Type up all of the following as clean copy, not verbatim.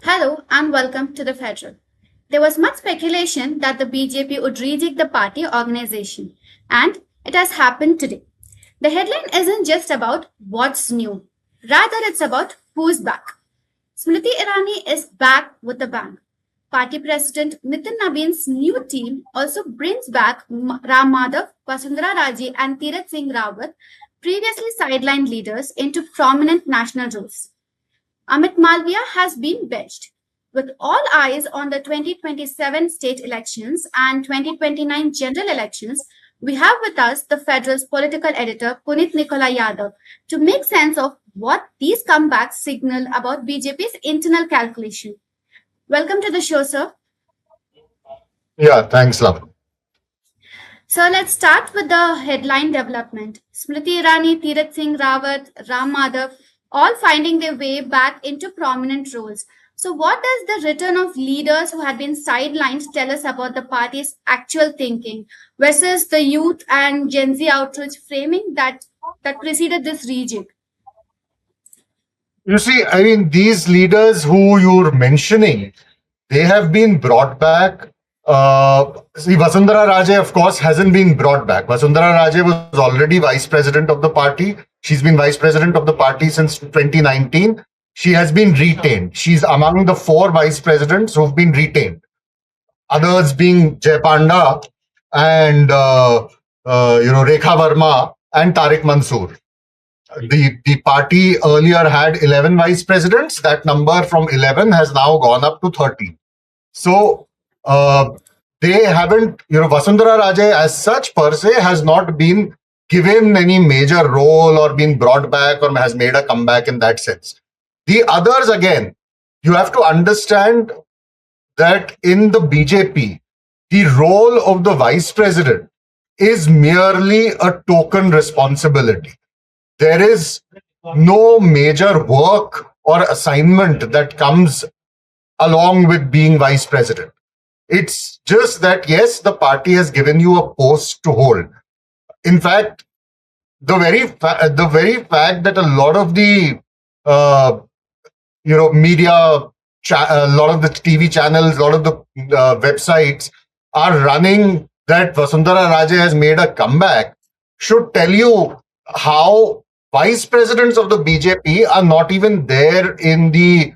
Hello and welcome to the Federal. There was much speculation that the BJP would rejig the party organization, and it has happened today. The headline isn't just about what's new, rather, it's about who's back. Smriti Irani is back with the bang. Party President Nitin Nabin's new team also brings back Ram Madhav, Vasundhara Raje, and Tirath Singh Rawat, previously sidelined leaders, into prominent national roles. Amit Malviya has been benched. With all eyes on the 2027 state elections and 2029 general elections, we have with us the Federal's political editor Puneet Nicolas Yadav to make sense of what these comebacks signal about BJP's internal calculation. Welcome to the show, sir. Yeah, thanks, love. So let's start with the headline development. Smriti Irani, Tirath Singh Rawat, Ram Madhav, all finding their way back into prominent roles. So, what does the return of leaders who had been sidelined tell us about the party's actual thinking versus the youth and Gen Z outreach framing that preceded this rejig? You see, I mean, these leaders who you're mentioning, they have been brought back. Vasundhara Raje, of course, hasn't been brought back. Vasundhara Raje was already vice president of the party. She's been vice president of the party since 2019. She has been retained. She's among the four vice presidents who've been retained. Others being Jay Panda and Rekha Verma and Tariq Mansoor. The party earlier had 11 vice presidents. That number from 11 has now gone up to 13. So they haven't, Vasundhara Raje as such per se has not been given any major role or been brought back or has made a comeback in that sense. The others, again, you have to understand that in the BJP, the role of the vice president is merely a token responsibility. There is no major work or assignment that comes along with being vice president. It's just that, yes, the party has given you a post to hold. In fact, the very fact that a lot of the media, a lot of the TV channels, a lot of the websites are running that Vasundhara Raje has made a comeback should tell you how vice presidents of the BJP are not even there in the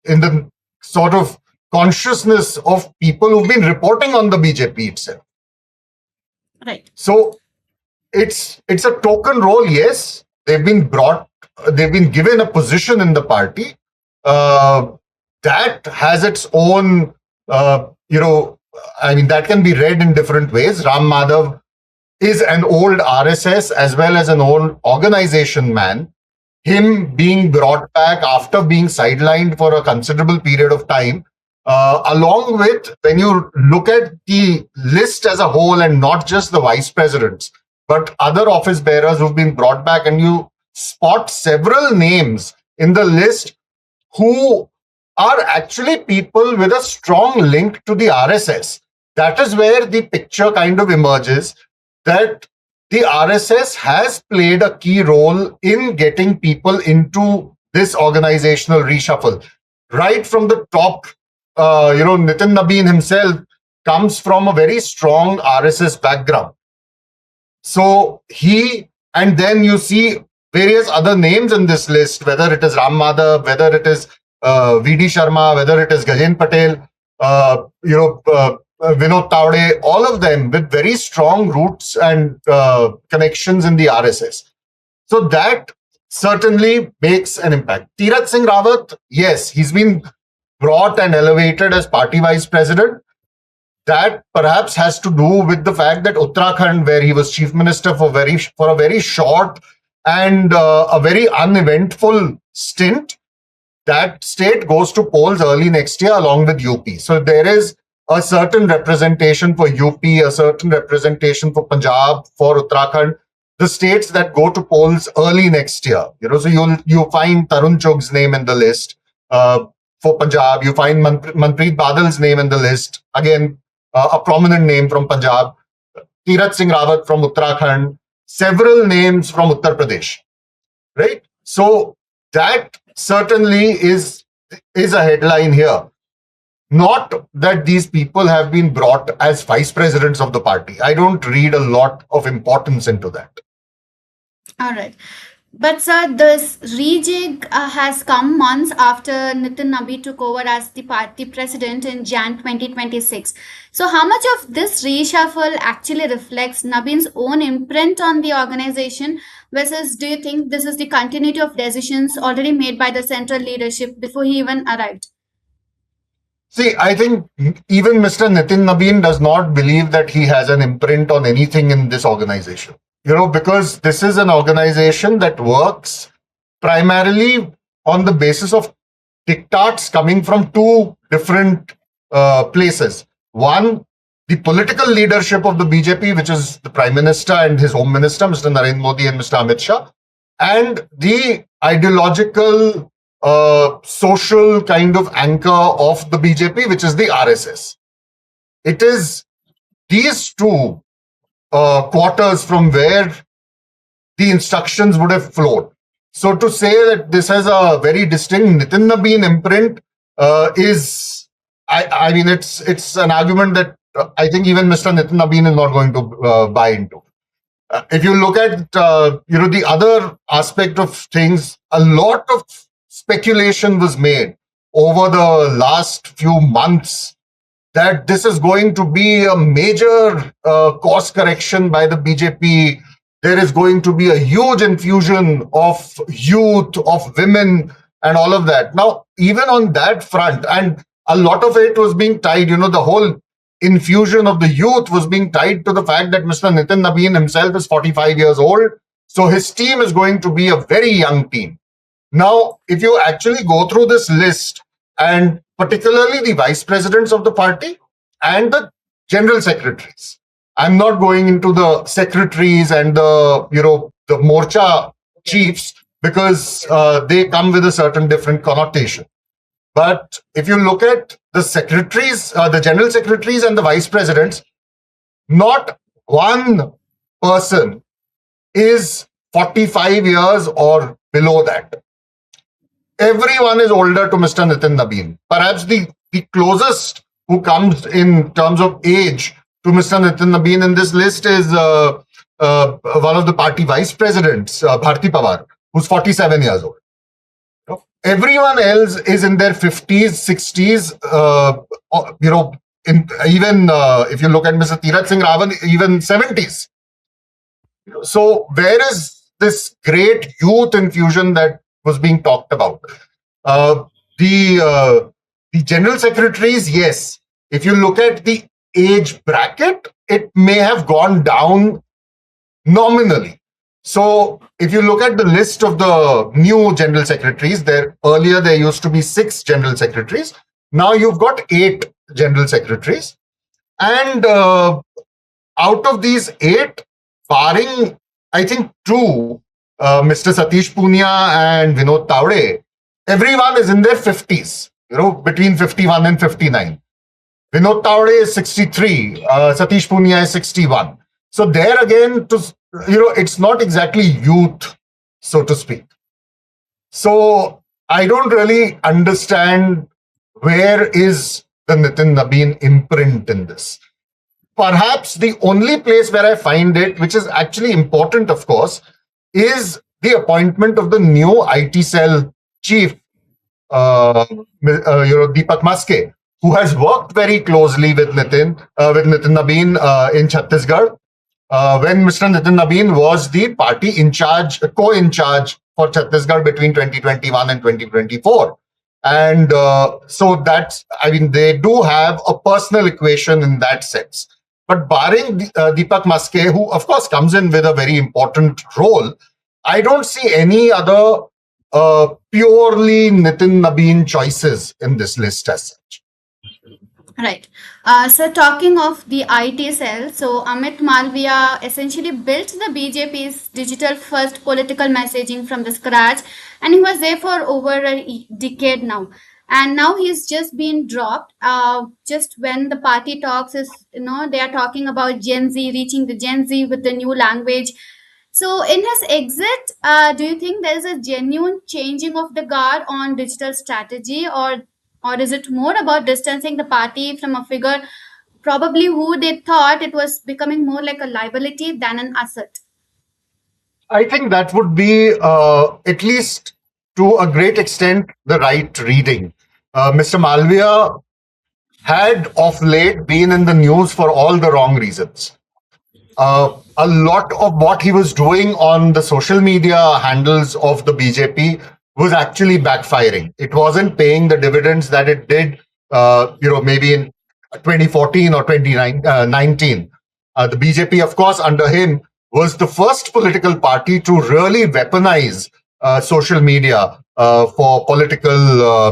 in the sort of consciousness of people who've been reporting on the BJP itself. Right. So it's a token role. Yes, they've been given a position in the party that has its own. That can be read in different ways. Ram Madhav is an old RSS as well as an old organization man. Him being brought back after being sidelined for a considerable period of time, along with when you look at the list as a whole and not just the vice presidents, but other office bearers who've been brought back, and you spot several names in the list who are actually people with a strong link to the RSS. That is where the picture kind of emerges that the RSS has played a key role in getting people into this organizational reshuffle. Right from the top, Nitin Nabin himself comes from a very strong RSS background. So and then you see various other names in this list, whether it is Ram Madhav, whether it is V.D. Sharma, whether it is Gajen Patel, Vinod Tawde, all of them with very strong roots and connections in the RSS. So that certainly makes an impact. Tirath Singh Rawat, yes, he's been brought and elevated as party vice president. That perhaps has to do with the fact that Uttarakhand, where he was chief minister for a very short and a very uneventful stint, that state goes to polls early next year along with UP. So there is a certain representation for UP, a certain representation for Punjab, for Uttarakhand, the states that go to polls early next year. So you'll find Tarun Chug's name in the list for Punjab. You find Manpreet Badal's name in the list. Again, a prominent name from Punjab. Tirath Singh Rawat from Uttarakhand. Several names from Uttar Pradesh. Right? So that certainly is is a headline here. Not that these people have been brought as vice presidents of the party. I don't read a lot of importance into that. All right. But sir, this rejig has come months after Nitin Nabin took over as the party president in Jan 2026. So how much of this reshuffle actually reflects Nabin's own imprint on the organization versus do you think this is the continuity of decisions already made by the central leadership before he even arrived? See, I think even Mr. Nitin Nabin does not believe that he has an imprint on anything in this organization. Because this is an organization that works primarily on the basis of diktats coming from two different places. One, the political leadership of the BJP, which is the Prime Minister and his Home Minister, Mr. Narendra Modi and Mr. Amit Shah, and the ideological, social kind of anchor of the BJP, which is the RSS. It is these two quarters from where the instructions would have flowed. So to say that this has a very distinct Nitin Nabin imprint is, I mean, it's an argument that I think even Mr. Nitin Nabin is not going to buy into. If you look at the other aspect of things, a lot of speculation was made over the last few months that this is going to be a major course correction by the BJP. There is going to be a huge infusion of youth, of women, and all of that. Now, even on that front, and a lot of it was being tied, the whole infusion of the youth was being tied to the fact that Mr. Nitin Nabin himself is 45 years old. So his team is going to be a very young team. Now, if you actually go through this list, and particularly the vice presidents of the party and the general secretaries. I'm not going into the secretaries and the Morcha chiefs because they come with a certain different connotation. But if you look at the secretaries, the general secretaries and the vice presidents, not one person is 45 years or below that. Everyone is older to Mr. Nitin Nabin. Perhaps the closest who comes in terms of age to Mr. Nitin Nabin in this list is one of the party vice presidents, Bharti Pawar, who's 47 years old. Everyone else is in their 50s, 60s. Even if you look at Mr. Tirath Singh Ravan, even 70s. So where is this great youth infusion that was being talked about? The general secretaries, yes. If you look at the age bracket, it may have gone down nominally. So if you look at the list of the new general secretaries, earlier there used to be 6 general secretaries. Now you've got 8 general secretaries. And out of these 8, barring, I think, 2, Mr. Satish Punia and Vinod Tawde, everyone is in their 50s, between 51 and 59. Vinod Tawde is 63, Satish Punia is 61. So there again, it's not exactly youth, so to speak. So I don't really understand where is the Nitin Nabin imprint in this. Perhaps the only place where I find it, which is actually important, of course, is the appointment of the new IT cell chief, Deepak Maske, who has worked very closely with Nitin Nabin in Chhattisgarh. When Mr. Nitin Nabin was the party co-in charge for Chhattisgarh between 2021 and 2024. And so they do have a personal equation in that sense. But barring Deepak Maske, who of course comes in with a very important role, I don't see any other purely Nitin Nabin choices in this list as such. Right. So talking of the IT cell, so Amit Malviya essentially built the BJP's digital first political messaging from the scratch, and he was there for over a decade now. And now he's just been dropped. Just when the party talks is, they are talking about Gen Z, reaching the Gen Z with the new language. So, in his exit, do you think there is a genuine changing of the guard on digital strategy, or is it more about distancing the party from a figure probably who they thought it was becoming more like a liability than an asset? I think that would be, at least to a great extent, the right reading. Mr. Malviya had of late been in the news for all the wrong reasons. A lot of what he was doing on the social media handles of the BJP was actually backfiring. It wasn't paying the dividends that it did, maybe in 2014 or 2019. The BJP, of course, under him, was the first political party to really weaponize social media for political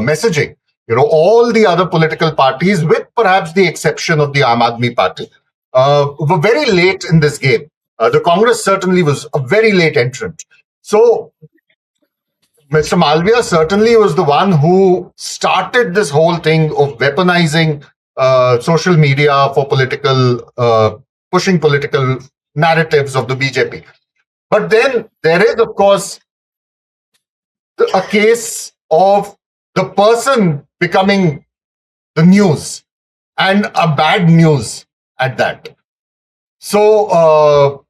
messaging. All the other political parties, with perhaps the exception of the Aam Aadmi Party, were very late in this game. The Congress certainly was a very late entrant. So Mr. Malviya certainly was the one who started this whole thing of weaponizing social media for pushing political narratives of the BJP. But then there is, of course, a case of the person becoming the news, and a bad news at that. So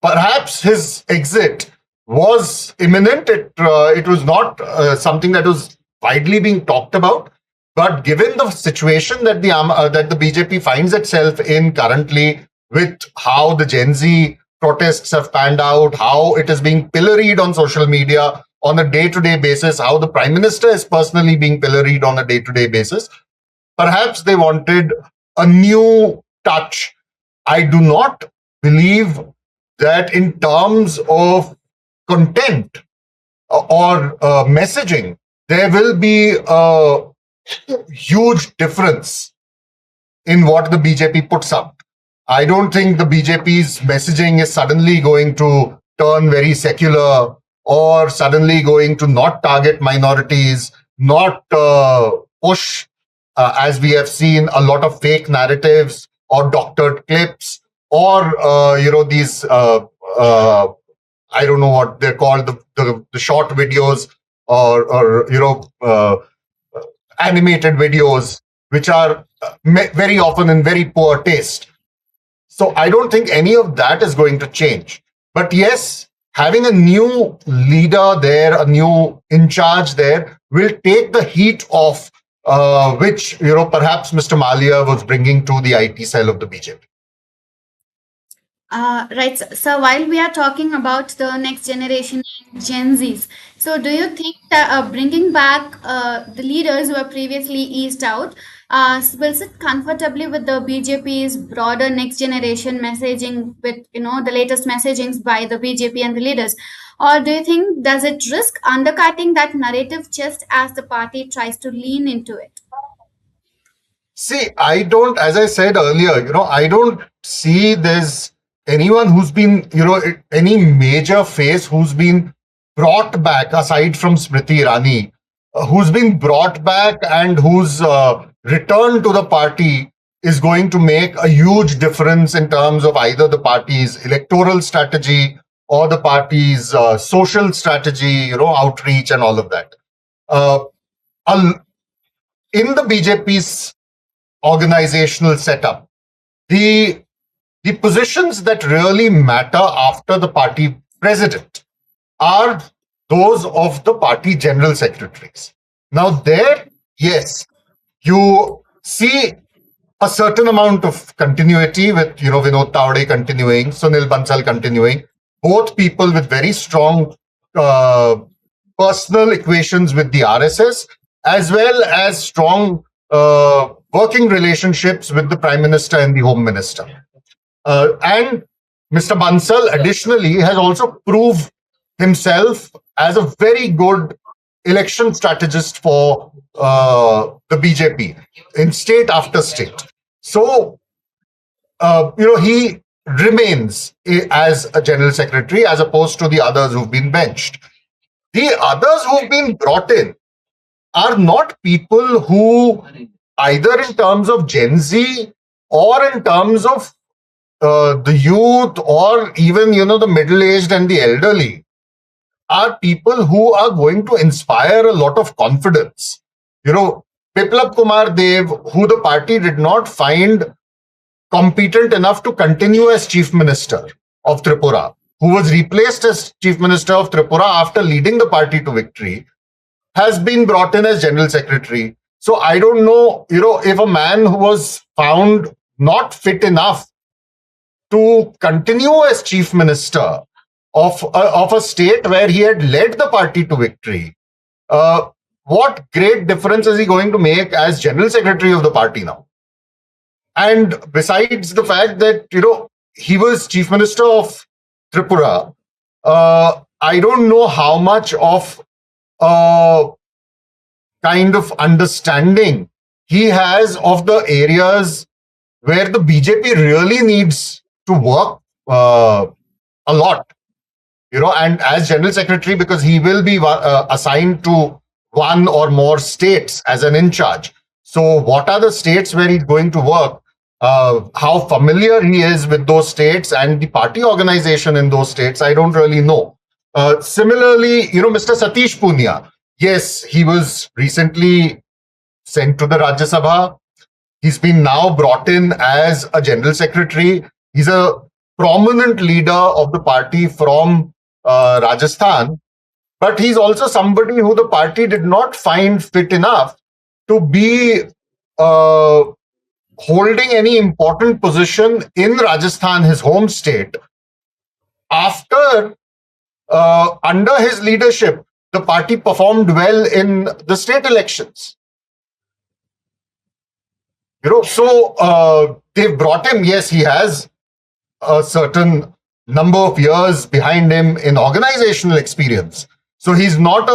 perhaps his exit was imminent. It was not something that was widely being talked about. But given the situation that the BJP finds itself in currently, with how the Gen Z protests have panned out, how it is being pilloried on social media on a day-to-day basis, how the Prime Minister is personally being pilloried on a day-to-day basis, perhaps they wanted a new touch. I do not believe that in terms of content or messaging, there will be a huge difference in what the BJP puts up. I don't think the BJP's messaging is suddenly going to turn very secular, or suddenly going to not target minorities, not push, as we have seen, a lot of fake narratives or doctored clips, or these I don't know what they're called, the short videos, or animated videos, which are very often in very poor taste. So I don't think any of that is going to change. But yes, having a new leader there, a new in charge there, will take the heat off, which perhaps Mr. Malviya was bringing to the IT cell of the BJP. Right. So while we are talking about the next generation Gen Zs, so do you think that bringing back the leaders who were previously eased out will sit comfortably with the BJP's broader next generation messaging, with the latest messagings by the BJP and the leaders, or do you think does it risk undercutting that narrative just as the party tries to lean into it? See, I don't, as I said earlier, I don't see there's anyone who's been, any major face who's been brought back aside from Smriti Irani, who's been brought back and whose return to the party is going to make a huge difference in terms of either the party's electoral strategy or the party's social strategy, outreach and all of that. In the BJP's organizational setup, the positions that really matter after the party president are those of the party general secretaries. Now there, yes, you see a certain amount of continuity with, Vinod Tawade continuing, Sunil Bansal continuing, both people with very strong personal equations with the RSS, as well as strong working relationships with the Prime Minister and the Home Minister. And Mr. Bansal additionally has also proved himself as a very good election strategist for the BJP in state after state. So, he remains as a general secretary as opposed to the others who've been benched. The others who've been brought in are not people who, either in terms of Gen Z or in terms of the youth or even, the middle-aged and the elderly are people who are going to inspire a lot of confidence. Biplab Kumar Dev, who the party did not find competent enough to continue as Chief Minister of Tripura, who was replaced as Chief Minister of Tripura after leading the party to victory, has been brought in as General Secretary. So I don't know, if a man who was found not fit enough to continue as Chief Minister of a state where he had led the party to victory, what great difference is he going to make as General Secretary of the party now? And besides the fact that, he was Chief Minister of Tripura, I don't know how much of kind of understanding he has of the areas where the BJP really needs to work a lot. And as General Secretary, because he will be assigned to one or more states as an in charge. So what are the states where he's going to work? How familiar he is with those states and the party organization in those states, I don't really know. Similarly, Mr. Satish Punia, yes, he was recently sent to the Rajya Sabha. He's been now brought in as a General Secretary. He's a prominent leader of the party from Rajasthan, but he's also somebody who the party did not find fit enough to be holding any important position in Rajasthan, his home state. After, under his leadership, the party performed well in the state elections. So they've brought him. Yes, he has a certain number of years behind him in organizational experience. So he's not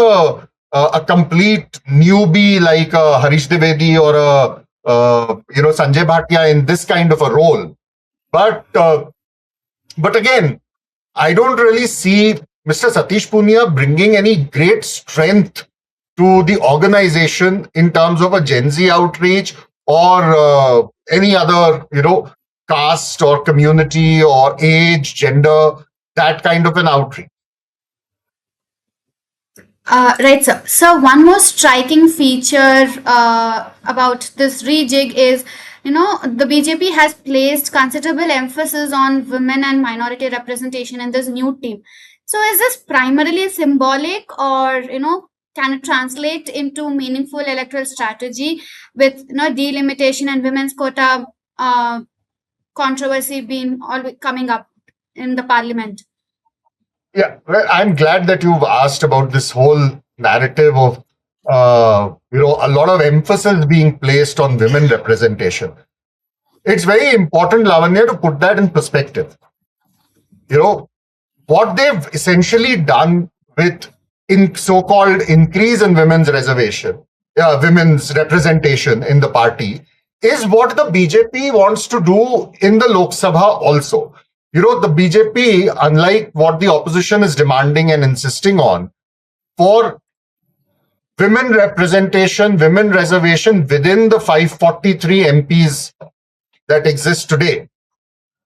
a complete newbie like Harish Dwivedi or Sanjay Bhatia in this kind of a role. But again, I don't really see Mr. Satish Punia bringing any great strength to the organization in terms of a Gen Z outreach or any other, caste or community or age, gender, that kind of an outreach. Right, sir. So one more striking feature about this rejig is, the BJP has placed considerable emphasis on women and minority representation in this new team. So is this primarily symbolic, or can it translate into meaningful electoral strategy with delimitation and women's quota controversy being always coming up in the parliament? Yeah, well, I'm glad that you've asked about this whole narrative of a lot of emphasis being placed on women representation. It's very important, Lavanya, to put that in perspective. What they've essentially done with so-called increase in women's representation in the party is what the BJP wants to do in the Lok Sabha also. The BJP, unlike what the opposition is demanding and insisting on, for women representation, women reservation within the 543 MPs that exist today,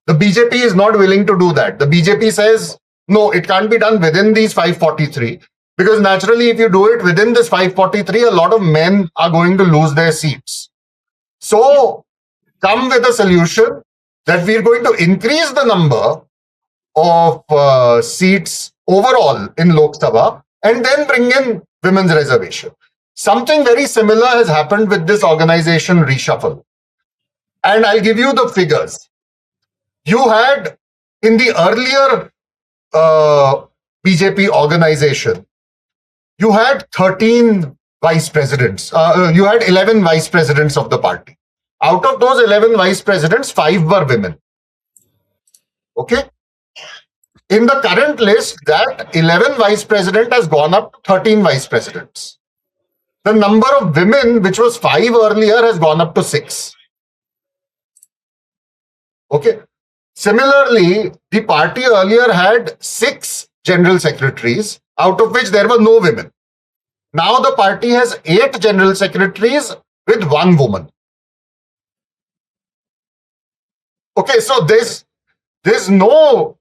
the BJP is not willing to do that. The BJP says, no, it can't be done within these 543, because naturally, if you do it within this 543, a lot of men are going to lose their seats. So come with a solution that we're going to increase the number of seats overall in Lok Sabha and then bring in women's reservation. Something very similar has happened with this organization reshuffle. And I'll give you the figures. You had in the earlier BJP organization, you had 13 vice presidents. You had 11 vice presidents of the party. Out of those 11 vice presidents, 5 were women. Okay? In the current list, that 11 vice president has gone up to 13 vice presidents. The number of women, which was 5 earlier, has gone up to 6. Okay? Similarly, the party earlier had 6 general secretaries, out of which there were no women. Now the party has 8 general secretaries with 1 woman. Okay, so this there's no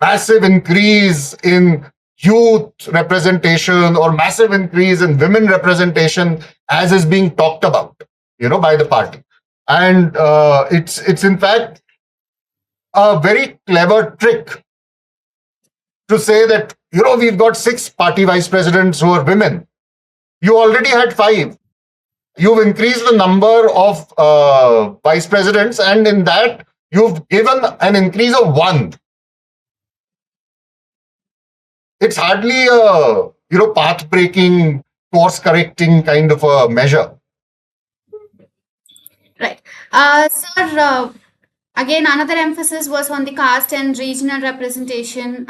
massive increase in youth representation or massive increase in women representation as is being talked about, by the party. And it's in fact a very clever trick to say that, we've got 6 party vice presidents who are women. You already had 5. You've increased the number of vice presidents, and in that, you've given an increase of 1. It's hardly a, path-breaking, course-correcting kind of a measure. Right. Sir, again, another emphasis was on the caste and regional representation.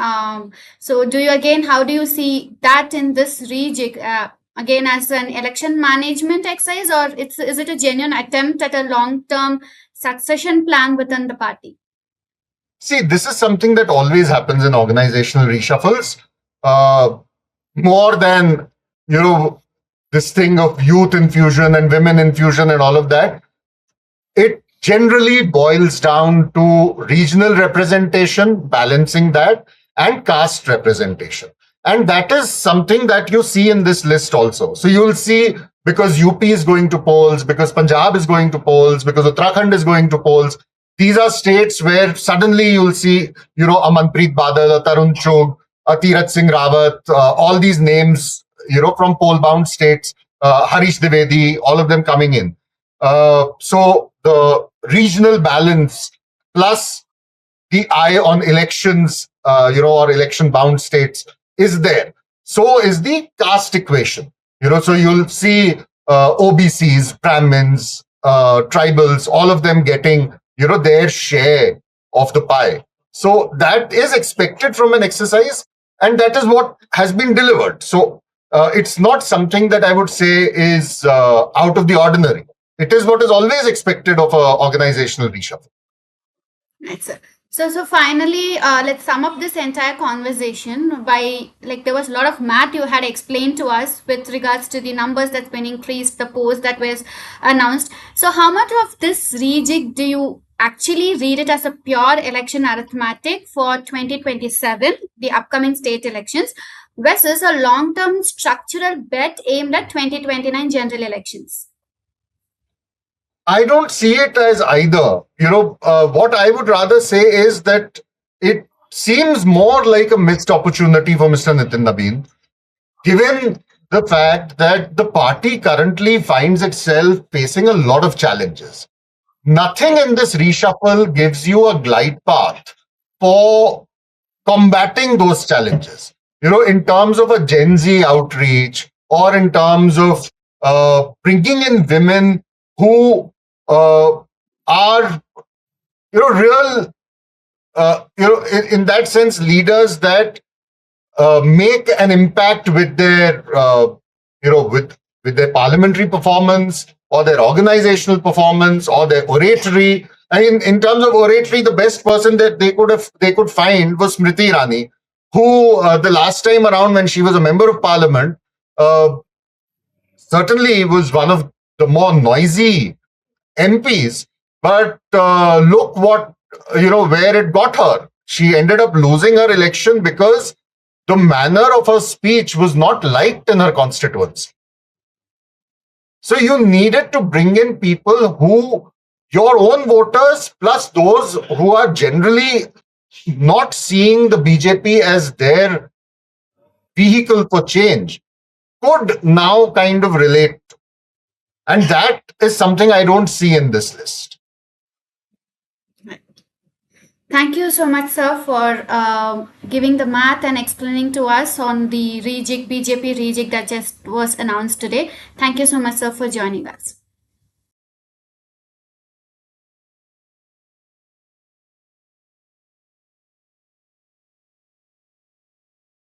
So how do you see that in this rejig? Again, as an election management exercise, or is it a genuine attempt at a long-term succession plan within the party? See, this is something that always happens in organizational reshuffles. More than, this thing of youth infusion and women infusion and all of that. It generally boils down to regional representation, balancing that, and caste representation. And that is something that you see in this list also. So you'll see, because UP is going to polls, because Punjab is going to polls, because Uttarakhand is going to polls, these are states where suddenly you'll see, Amanpreet Badal, Tarun Chugh, Tirath Singh Rawat, all these names, from poll-bound states, Harish Dwivedi, all of them coming in. So the regional balance plus the eye on elections, or election-bound states is there. So is the caste equation. So you'll see OBCs, Brahmins, tribals, all of them getting, their share of the pie. So that is expected from an exercise, and that is what has been delivered. So it's not something that I would say is out of the ordinary. It is what is always expected of an organizational reshuffle. Right, sir. So finally, let's sum up this entire conversation by, there was a lot of math you had explained to us with regards to the numbers that's been increased, the post that was announced. So how much of this rejig do you actually read it as a pure election arithmetic for 2027, the upcoming state elections, versus a long-term structural bet aimed at 2029 general elections? I don't see it as either. What I would rather say is that it seems more like a missed opportunity for Mr. Nitin Nabin, given the fact that the party currently finds itself facing a lot of challenges. Nothing in this reshuffle gives you a glide path for combating those challenges. In terms of a Gen Z outreach, or in terms of bringing in women who are, real, in that sense, leaders that make an impact with their, with their parliamentary performance, or their organizational performance, or their oratory. In terms of oratory, the best person that they could find was Smriti Irani, who the last time around when she was a member of parliament, certainly was one of the more noisy MPs, but look what, where it got her. She ended up losing her election because the manner of her speech was not liked in her constituency. So you needed to bring in people who, your own voters, plus those who are generally not seeing the BJP as their vehicle for change, could now kind of relate. And that is something I don't see in this list. Thank you so much, sir, for giving the math and explaining to us on the BJP rejig that just was announced today. Thank you so much, sir, for joining us.